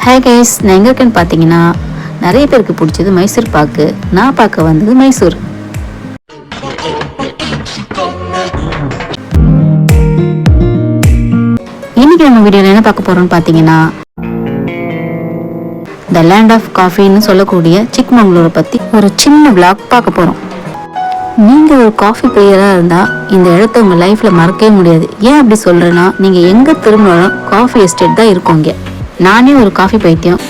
Hi guys, நான் எங்கே இருக்கேன்னு பார்த்தீங்கன்னா நிறைய பேருக்கு பிடிச்சது மைசூர் பாக்கு. நான் பார்க்க வந்தது மைசூர். இன்னைக்கு நம்ம வீடியோவில் என்ன பார்க்க போறோம்னு பார்த்தீங்கன்னா த லேண்ட் ஆஃப் காஃபின்னு சொல்லக்கூடிய சிக்மங்களூரை பற்றி ஒரு சின்ன vlog பார்க்க போகிறோம். நீங்கள் ஒரு காஃபி பிரியராக இருந்தால் இந்த இடத்த உங்கள் லைஃப்பில் மறக்கவே முடியாது. ஏன் அப்படி சொல்கிறேன்னா, நீங்கள் எங்கே திரும்பினாலும் காஃபி எஸ்டேட் தான் இருக்கும் இங்கே. நானே ஒரு காஃபி பைத்தியம்.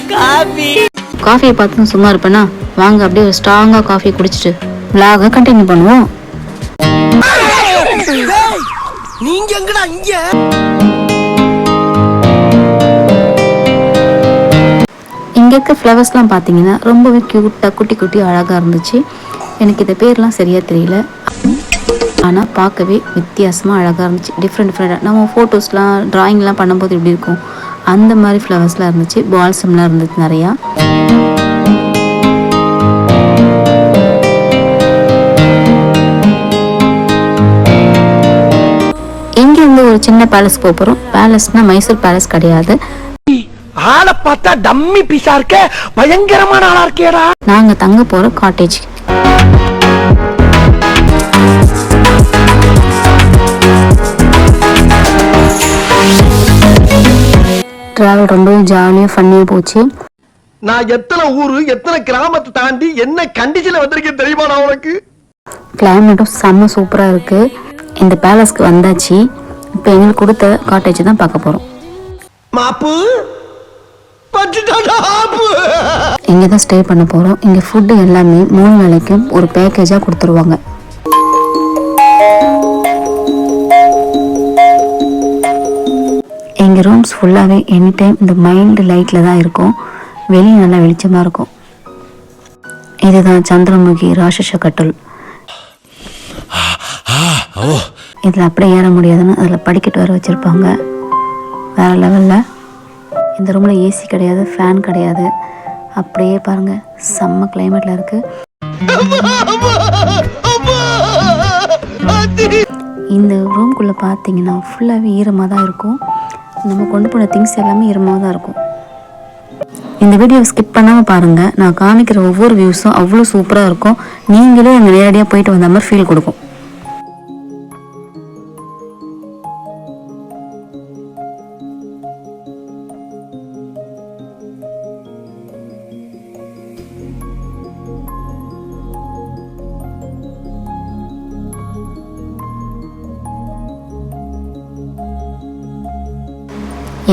காஃபியை பார்த்து சும்மா இருப்பேனா, வாங்க அப்படியே ஒரு ஸ்ட்ராங்காக காஃபி குடிச்சிட்டு vlog கண்டினியூ பண்ணுவோம். இங்கே இருக்க ஃப்ளவர்ஸ்லாம் பார்த்தீங்கன்னா ரொம்பவே க்யூட்டாக குட்டி குட்டி அழகாக இருந்துச்சு. எனக்கு இந்த பேர்லாம் சரியாக தெரியல, ஆனால் பார்க்கவே வித்தியாசமாக அழகாக இருந்துச்சு. டிஃப்ரெண்ட்டாக நம்ம ஃபோட்டோஸ்லாம் ட்ராயிங்லாம் பண்ணும்போது எப்படி இருக்கும் அந்த மாதிரி ஃப்ளவர்ஸ்லாம் இருந்துச்சு. பால்சம்லாம் இருந்துச்சு நிறையா. இங்கேருந்து ஒரு சின்ன பேலஸ் போகிறோம். பேலஸ்னால் மைசூர் பேலஸ் கிடையாது. ஆளை பார்த்தா டம்மி பீஸா இருக்க, பயங்கரமான ஆளா இருக்கேடா. நாங்க தங்க போற காட்டேஜ். டிராவல் ரொம்பவே ஜாலியா ஃபன்னியா போச்சு. நான் எத்தனை ஊரு எத்தனை கிராமத்தை தாண்டி என்ன கண்டிஷன்ல வந்திருக்கேன் தெரியுமா நான் உனக்கு. கிளைமேட்டும் செம்ம சூப்பரா இருக்கு. இந்த பேலஸ்க்கு வந்தாச்சு. இப்போ எங்களுக்கு கொடுத்த காட்டேஜ் தான் பார்க்க போறோம். மாப்பு இங்கே தான் ஸ்டே பண்ண போகிறோம். இங்கே ஃபுட்டு எல்லாமே 3 வேளைக்கும் ஒரு பேக்கேஜாக கொடுத்துருவாங்க. எங்கள் ரூம்ஸ் ஃபுல்லாகவே எனி டைம் இந்த மைல்டு லைட்டில் தான் இருக்கும். வெளியே நல்லா வெளிச்சமாக இருக்கும். இதுதான் சந்திரமுகி ராட்சச கட்டல். இதில் அப்படியே ஏற முடியாதுன்னு அதில் படிக்கட்டு வர வச்சுருப்பாங்க. வேறு லெவலில். இந்த ரூமில் ஏசி கிடையாது, ஃபேன் கிடையாது. அப்படியே பாருங்கள், செம்ம கிளைமேட்டில் இருக்குது. இந்த ரூம்குள்ளே பார்த்தீங்கன்னா ஃபுல்லாகவே ஈரமாக தான் இருக்கும். நம்ம கொண்டு போன திங்ஸ் எல்லாமே ஈரமாக தான் இருக்கும். இந்த வீடியோவை ஸ்கிப் பண்ணாமல் பாருங்கள். நான் காமிக்கிற ஒவ்வொரு வியூஸும் அவ்வளோ சூப்பராக இருக்கும். நீங்களே அங்கே நேரடியாக போயிட்டு வந்த மாதிரி ஃபீல் கொடுக்கும்.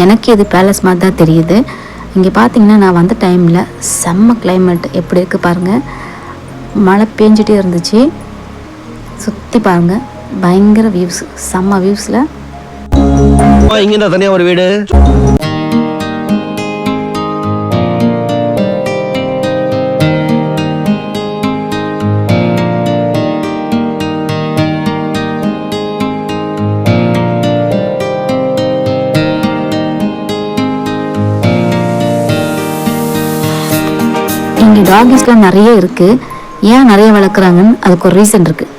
எனக்கு இது பேலஸ் மாதிரி தான் தெரியுது. இங்கே பார்த்தீங்கன்னா நான் வந்த டைமில் செம்ம கிளைமேட் எப்படி இருக்குது பாருங்கள். மழை பெஞ்சிட்டே இருந்துச்சு. சுற்றி பாருங்கள், பயங்கர வியூஸ், செம்ம வியூஸில். இங்கே தனியாக ஒரு வீடு. இங்கே டாகிஸ்லாம் நிறைய இருக்குது. ஏன் நிறைய வளர்க்குறாங்கன்னு அதுக்கு ஒரு ரீசன் இருக்குது.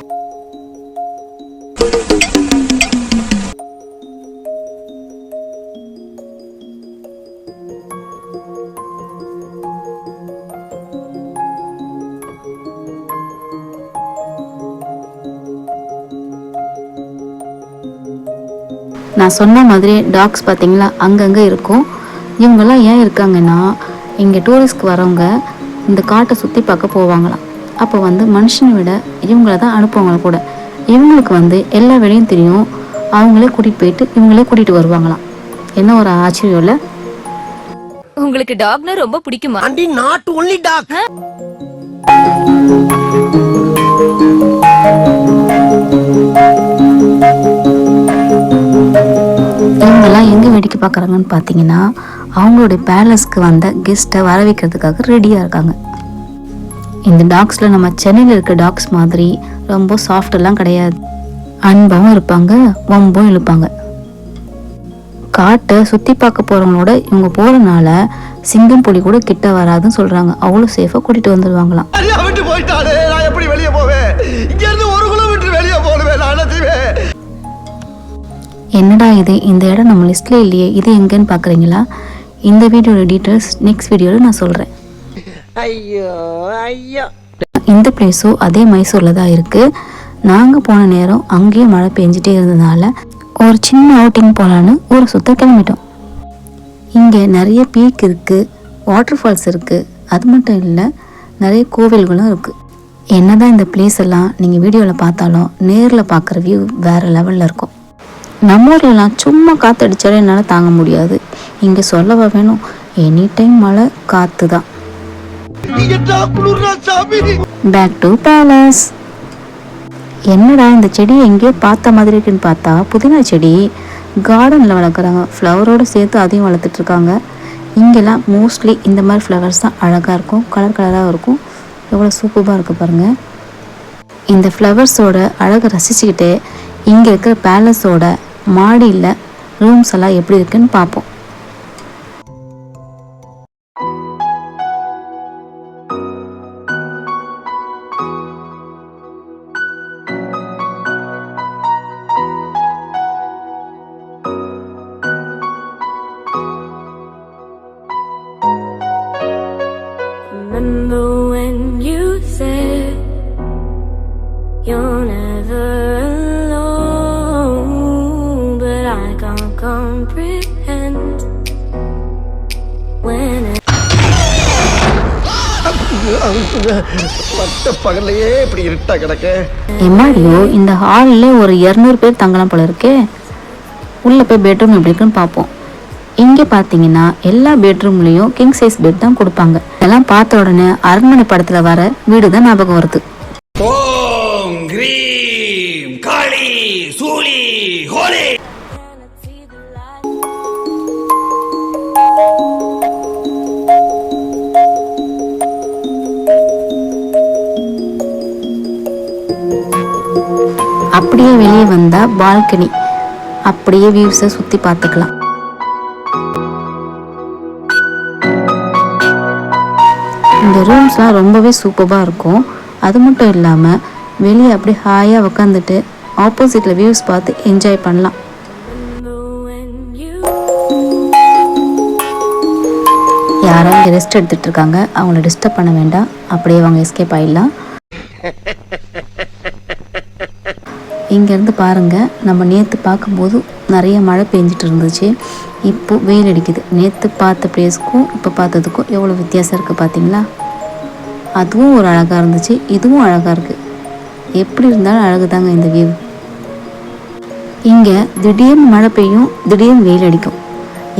நான் சொன்ன மாதிரி டாக்ஸ் பார்த்தீங்களா அங்கங்கே இருக்கும். இவங்கெல்லாம் ஏன் இருக்காங்கன்னா, இங்கே டூரிஸ்ட்க்கு வரவங்க இந்த காட்டை சுற்றி பார்க்க போவாங்களாம். அப்போ மனுஷனை விட இவங்கள தான் அனுப்புவாங்க கூட. இவங்களுக்கு எல்லா வேலையும் தெரியும். அவங்களே கூட்டிகிட்டு போயிட்டு இவங்களே கூட்டிகிட்டு வருவாங்களாம். என்ன ஒரு ஆச்சரியம் இல்லை? உங்களுக்கு டாக்னா ரொம்ப பிடிக்குமா? அண்டி நாட் ஒன்லி டாக். இவங்கெல்லாம் எங்கே வேடிக்கை பார்க்குறாங்கன்னு பார்த்தீங்கன்னா, அவங்களுடைய பேலஸ்க்கு வந்த கெஸ்ட்டை வர வைக்கிறதுக்காக ரெடியாக இருக்காங்க. இந்த டாக்ஸில் நம்ம சென்னையில் இருக்க டாக்ஸ் மாதிரி ரொம்ப சாஃப்டெல்லாம் கிடையாது. அன்பாகவும் இருப்பாங்க, வம்பும் இழுப்பாங்க. காட்டை சுற்றி பார்க்க போகிறவங்களோட இவங்க போகிறனால சிங்கம் புலி கூட கிட்ட வராதுன்னு சொல்கிறாங்க. அவ்வளோ சேஃபாக கூட்டிகிட்டு வந்துடுவாங்களாம். என்னடா இது, இந்த இடம் நம்ம லிஸ்ட்ல இல்லையே, இது எங்கன்னு பார்க்குறீங்களா? இந்த வீடியோட டீட்டெயில்ஸ் நெக்ஸ்ட் வீடியோவில் நான் சொல்கிறேன். ஐயோ ஐயோ. இந்த பிளேஸும் அதே மைசூரில் தான் இருக்குது. நாங்கள் போன நேரம் அங்கேயும் மழை பெஞ்சிட்டே இருந்ததுனால ஒரு சின்ன அவுட்டிங் போகலான்னு ஊரை சுத்த கிளம்பிட்டோம். இங்கே நிறைய பீக் இருக்குது, வாட்டர் ஃபால்ஸ் இருக்குது. அது மட்டும் இல்லை, நிறைய கோவில்களும் இருக்குது. என்னதான் இந்த பிளேஸ் எல்லாம் நீங்கள் வீடியோவில் பார்த்தாலும் நேரில் பார்க்குற வியூ வேறு லெவலில் இருக்கும். நம்ம ஊர்லலாம் சும்மா காற்றடிச்சாலே என்னால் தாங்க முடியாது. இங்கே சொல்லவா வேணும், எனி டைம் மழை காற்று தான். Back to palace. என்னடா இந்த செடி எங்கேயோ பார்த்த மாதிரி இருக்குன்னு பார்த்தா புதினா செடி கார்டனில் வளர்க்குறாங்க. ஃப்ளவரோடு சேர்த்து அதையும் வளர்த்துட்ருக்காங்க. இங்கெல்லாம் மோஸ்ட்லி இந்த மாதிரி ஃப்ளவர்ஸ் தான் அழகாக இருக்கும், கலர் கலராக இருக்கும். எவ்வளோ சூப்பராக இருக்குது பாருங்கள். இந்த ஃப்ளவர்ஸோட அழகை ரசிச்சுக்கிட்டே இங்கே இருக்கிற பேலஸோட மாடியில் ரூம்ஸ் எல்லாம் எப்படி இருக்குன்னு பார்ப்போம். Remember when you said you're never alone, but I can't comprehend when பட்ட பகல்லையே இப்படி இருட்டா கிடக்க. எம்மாடியோ, இந்த ஹாலில் ஒரு 200 பேர் தங்கலாம் போல இருக்கே. உள்ளே போய் பெட்ரூம் எப்படி இருக்குன்னு பார்ப்போம். இங்கே பார்த்தீங்கன்னா எல்லா பெட்ரூம்லேயும் கிங் சைஸ் பெட் தான் கொடுப்பாங்க. இதெல்லாம் பார்த்த உடனே அரண்மனை படத்தில் வர வீடு தான் ஞாபகம் வருது. ஓம் கிரீம் காளி சூலி ஹோலி. அப்படியே வெளியே வந்தா பால்கனி, அப்படியே வியூஸை சுற்றி பார்த்துக்கலாம். இந்த ரூம்ஸ்லாம் ரொம்பவே சூப்பராக இருக்கும். அது மட்டும் இல்லாமல் வெளியே அப்படியே ஹாயாக உக்காந்துட்டு ஆப்போசிட்டில் வியூஸ் பார்த்து என்ஜாய் பண்ணலாம். யாராவது ரெஸ்ட் எடுத்துகிட்டு இருக்காங்க, அவங்கள டிஸ்டர்ப் பண்ண வேண்டாம். அப்படியே அவங்க எஸ்கேப் ஆகிடலாம். இங்கேருந்து பாருங்கள், நம்ம நேற்று பார்க்கும்போது நிறைய மழை பெஞ்சிட்டு இருந்துச்சு. இப்போ வெயில் அடிக்குது. நேற்று பார்த்த பிளேஸ்க்கும் இப்போ பார்த்ததுக்கும் எவ்வளோ வித்தியாசம் இருக்குது பார்த்தீங்களா? அதுவும் ஒரு அழகாக இருந்துச்சு, இதுவும் அழகாக இருக்குது. எப்படி இருந்தாலும் அழகு தாங்க இந்த வியூ. இங்கே திடீர்னு மழை பெய்யும், திடீர்னு வெயில் அடிக்கும்.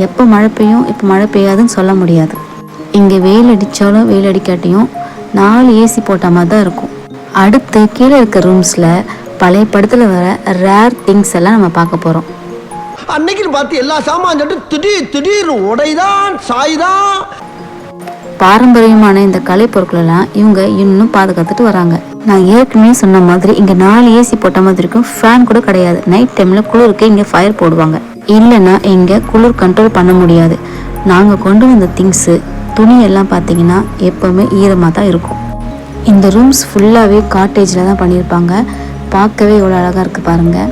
எப்போ மழை பெய்யும் எப்போ மழை பெய்யாதுன்னு சொல்ல முடியாது. இங்கே வெயில் அடித்தாலும் வெயில் அடிக்காட்டியும் 4 ஏசி போட்ட மாதிரி தான் இருக்கும். அடுத்து கீழே இருக்க ரூம்ஸில் பழைய படத்தில் வர ரேர் திங்ஸ் எல்லாம் நம்ம பார்க்க போகிறோம். அன்னைக்கு பார்த்து எல்லா சாமான் திடீர் உடைதான் சாய்தான். பாரம்பரியமான இந்த கலை பொருட்களெல்லாம் இவங்க இன்னும் பாதுகாத்துட்டு வராங்க. நான் ஏற்கனவே சொன்ன மாதிரி இங்கே 4 ஏசி போட்ட மாதிரி இருக்கும். ஃபேன் கூட கிடையாது. நைட் டைமில் குளிருக்கு இங்கே ஃபயர் போடுவாங்க. இல்லைன்னா இங்கே குளிர் கண்ட்ரோல் பண்ண முடியாது. நாங்கள் கொண்டு வந்த திங்ஸு துணி எல்லாம் பார்த்தீங்கன்னா எப்போவுமே ஈரமாக தான் இருக்கும். இந்த ரூம்ஸ் ஃபுல்லாகவே காட்டேஜில் தான் பண்ணியிருப்பாங்க. பார்க்கவே எவ்வளோ அழகாக இருக்குது பாருங்கள்.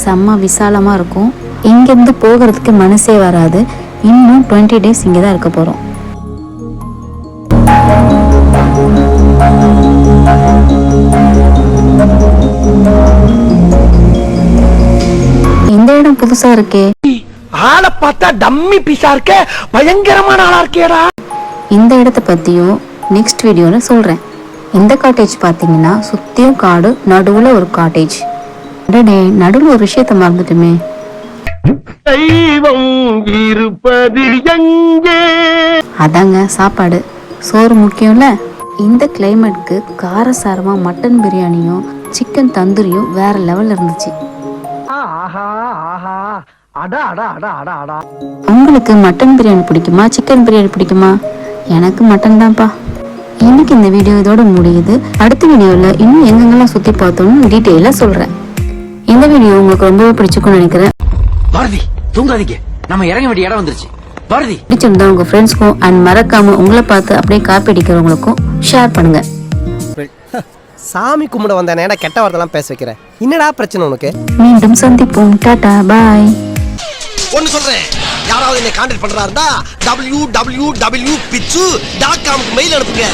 செம்ம விசாலமாக இருக்கும். இங்கேருந்து போகிறதுக்கு மனசே வராது. இன்னும் 20 டேஸ் இங்கே தான் இருக்க போகிறோம். இந்த இடம் புதுசா இருக்கே. ஆளை பார்த்தா டம்மி பீஸா இருக்க, பயங்கரமான ஆளா இருக்கேடா. இந்த இடத்த பத்தியும் நெக்ஸ்ட் வீடியோல சொல்றேன். இந்த காட்டேஜ் பாத்தீங்கன்னா சுத்தியும் காடு, நடுவுல ஒரு காட்டேஜ். நடுவுல ஒரு விஷயத்த மறந்துட்டுமே. தெய்வம் இருப்பது எங்கே? அதாங்க சாப்பாடு. சோறு முக்கியம்ல. இந்த கிளைமேட்க்கு காரசாரமா மட்டன் பிரியாணியும் சிக்கன் தந்தூரியும் வேற லெவல்ல இருந்துச்சு. உங்களுக்கு மட்டன் பிரியாணி பிடிக்குமா, சிக்கன் பிரியாணி பிடிக்குமா? எனக்கு மட்டன் தான்ப்பா. இன்னைக்கு இந்த வீடியோ இதோட முடியுது. அடுத்த வீடியோல இன்னும் எங்கெங்கெல்லாம் சுத்தி பார்த்தோம்னு டீட்டெயிலா சொல்றேன். இந்த வீடியோ உங்களுக்கு ரொம்பவே பிடிச்சிருக்கும்னு நினைக்கிறேன். பாரதி தூங்காதீங்க, நம்ம இறங்க வேண்டிய இடம் வந்துருச்சு. பாரதி பிடிச்சிருந்தா உங்க ஃப்ரெண்ட்ஸ்க்கும் அண்ட் மறக்காம உங்களை பார்த்து அப்படியே காப்பி அடிக்கிறவங்களுக்கும் ஷேர் பண்ணுங்க. சாமி கும்பிட வந்த நேரம் கெட்ட வார்த்தைலாம் பேச வைக்கிறேன். என்னடா பிரச்சனை உனக்கு? மீண்டும் சந்திப்போம். டாடா பாய். ஒன்னு சொல்றேன், யாராவது என்னை கான்டாக்ட் பண்றா இருந்தா www.pitchu.com மெயில் அனுப்புங்க.